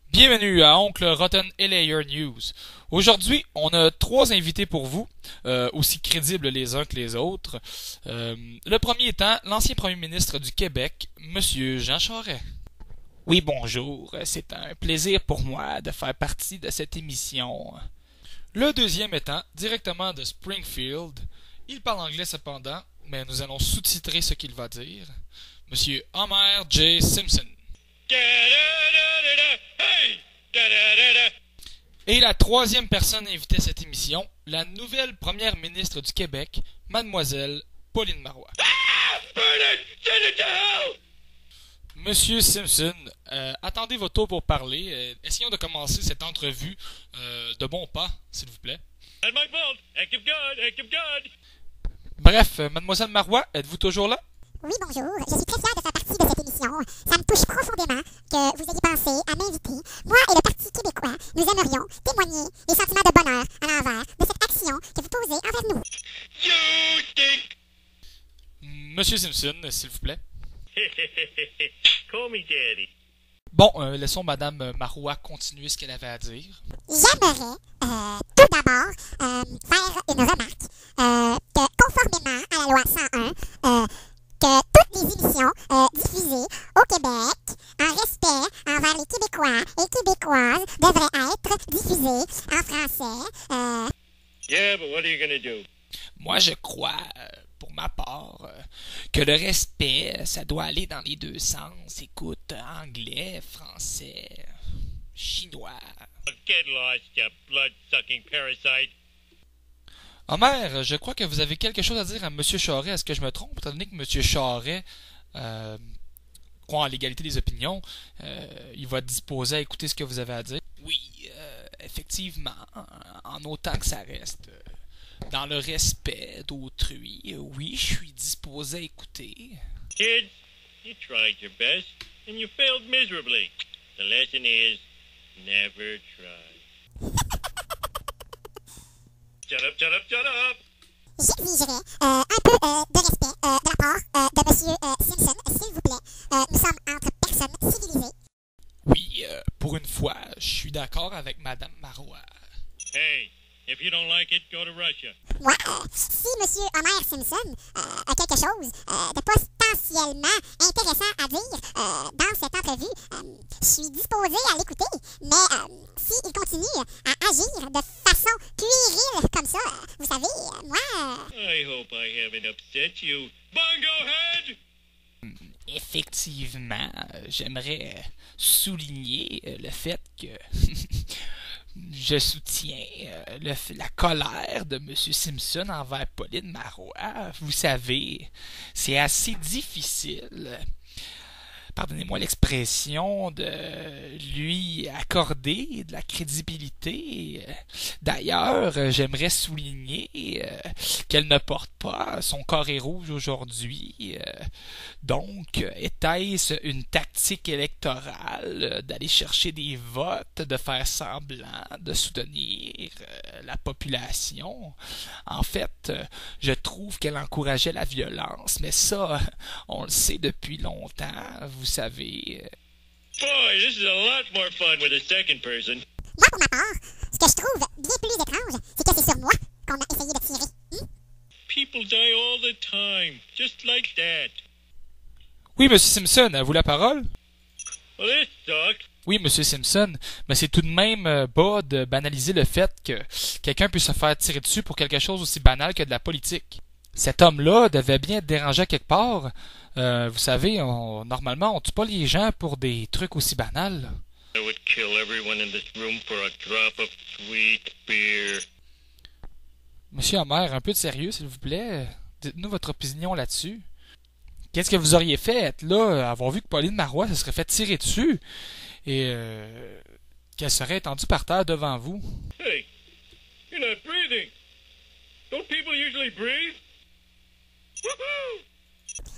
Bienvenue à Oncle Rotten Elayer News. Aujourd'hui, on a 3 invités pour vous, aussi crédibles les uns que les autres. Le premier étant l'ancien premier ministre du Québec, Monsieur Jean Charest. Oui, bonjour. C'est un plaisir pour moi de faire partie de cette émission. Le deuxième étant directement de Springfield. Il parle anglais cependant, mais nous allons sous-titrer ce qu'il va dire. Monsieur Homer J. Simpson. Et la troisième personne invitée à cette émission, la nouvelle première ministre du Québec, Mademoiselle Pauline Marois. Monsieur Simpson, attendez votre tour pour parler. Essayons de commencer cette entrevue de bon pas, s'il vous plaît. Bref, Mademoiselle Marois, êtes-vous toujours là? Oui, bonjour. Je suis très fière de faire partie de cette émission. Ça me touche profondément que vous ayez pensé à m'inviter. Moi et le Parti québécois, nous aimerions témoigner des sentiments de bonheur à l'envers de cette action que vous posez envers nous. Monsieur Simpson, s'il vous plaît. Call me daddy. Bon, laissons Madame Marois continuer ce qu'elle avait à dire. J'aimerais tout d'abord faire une remarque que conformément à la loi 101, que toutes les émissions diffusées au Québec, en respect envers les Québécois et Québécoises, devraient être diffusées en français. Yeah, but what are you gonna do? Moi, je crois, pour ma part, que le respect, ça doit aller dans les deux sens. Écoute, anglais, français, chinois. Get lost, you blood-sucking parasite. Homer, je crois que vous avez quelque chose à dire à M. Charest. Est-ce que je me trompe, étant donné que M. Charest croit en l'égalité des opinions, il va disposer à écouter ce que vous avez à dire? Oui, effectivement, en autant que ça reste dans le respect d'autrui, oui, je suis disposé à écouter. Kids, you tried your best, and you failed miserably. The lesson is, never try. Shut up, shut up, shut up! J'exigerais un peu de respect de la part de M. Simpson, s'il vous plaît. Nous sommes entre personnes civilisées. Oui, pour une fois, je suis d'accord avec Madame Marois. Hey, if you don't like it, go to Russia. Moi, si M. Homer Simpson a quelque chose de potentiellement intéressant à dire dans cette entrevue, je suis disposé à l'écouter, mais s'il continue à agir de façon puérile comme ça, vous savez, moi... I hope I haven't upset you. Bongo head! Effectivement, j'aimerais souligner le fait que je soutiens la colère de M. Simpson envers Pauline Marois. Vous savez, c'est assez difficile, pardonnez-moi l'expression, de lui accorder de la crédibilité. D'ailleurs, j'aimerais souligner qu'elle ne porte pas son carré rouge aujourd'hui. Donc, était-ce une tactique électorale d'aller chercher des votes, de faire semblant de soutenir la population? En fait, je trouve qu'elle encourageait la violence, mais ça, on le sait depuis longtemps, vous savez. Boy, this is a lot more fun with a second person. Moi, pour ma part, ce que je trouve bien plus étrange, c'est que c'est sur moi qu'on a essayé de tirer. People die all the time, just like that. Oui, Monsieur Simpson, à vous la parole? Well, this sucks. Oui, Monsieur Simpson, mais c'est tout de même bas de banaliser le fait que quelqu'un puisse se faire tirer dessus pour quelque chose aussi banal que de la politique. Cet homme-là devait bien être dérangé à quelque part. Vous savez, normalement, on tue pas les gens pour des trucs aussi banals. I would kill everyone in this room for a drop of sweet beer. Monsieur Homer, un peu de sérieux, s'il vous plaît. Dites-nous votre opinion là-dessus. Qu'est-ce que vous auriez fait, là, avoir vu que Pauline Marois se serait fait tirer dessus et qu'elle serait étendue par terre devant vous? Hey, you're not breathing. Don't people usually breathe? Woohoo!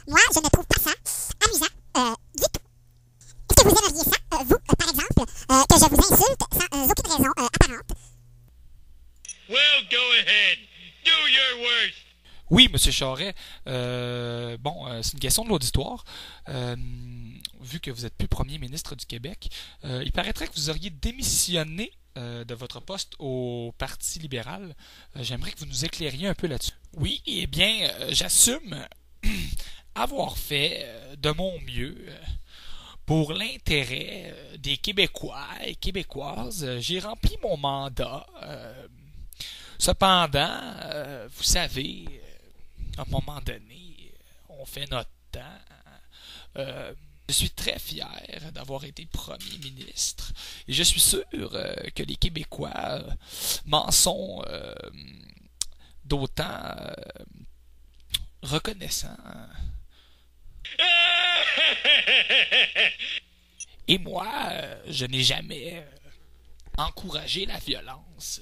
Moi, je ne trouve pas ça amusant du tout. Est-ce que vous aimeriez ça, vous, par exemple, que je vous insulte sans aucune raison apparente? Well, go ahead. Do your worst. Oui, Monsieur Charest. C'est une question de l'auditoire. vu que vous êtes plus premier ministre du Québec, il paraîtrait que vous auriez démissionné de votre poste au Parti libéral. J'aimerais que vous nous éclairiez un peu là-dessus. Oui, eh bien, j'assume avoir fait de mon mieux pour l'intérêt des Québécois et Québécoises. J'ai rempli mon mandat. Cependant, vous savez, à un moment donné, on fait notre temps. Je suis très fier d'avoir été premier ministre et je suis sûr que les Québécois m'en sont d'autant reconnaissants. Et moi, je n'ai jamais encouragé la violence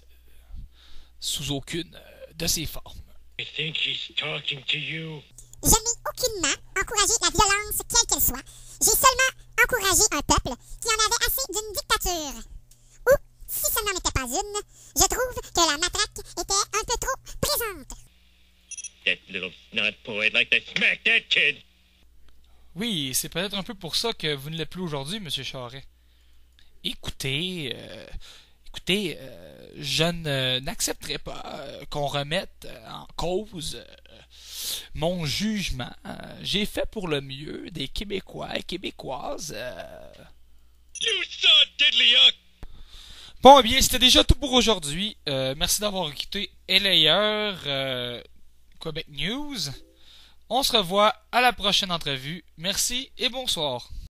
sous aucune de ses formes. I think he's talking to you. Je n'ai aucunement encouragé la violence, quelle qu'elle soit. J'ai seulement encouragé un peuple qui en avait assez d'une dictature. Ou, si ce n'en était pas une, je trouve que la matraque était un peu trop présente. That little snot boy, I'd like to smack that kid. Oui, c'est peut-être un peu pour ça que vous ne l'êtes plus aujourd'hui, M. Charest. Écoutez, je n'accepterai pas qu'on remette en cause mon jugement. J'ai fait pour le mieux des Québécois et Québécoises. You saw diddly-uck! Bon, eh bien, c'était déjà tout pour aujourd'hui. Merci d'avoir écouté Elayeur Québec News. On se revoit à la prochaine entrevue. Merci et bonsoir.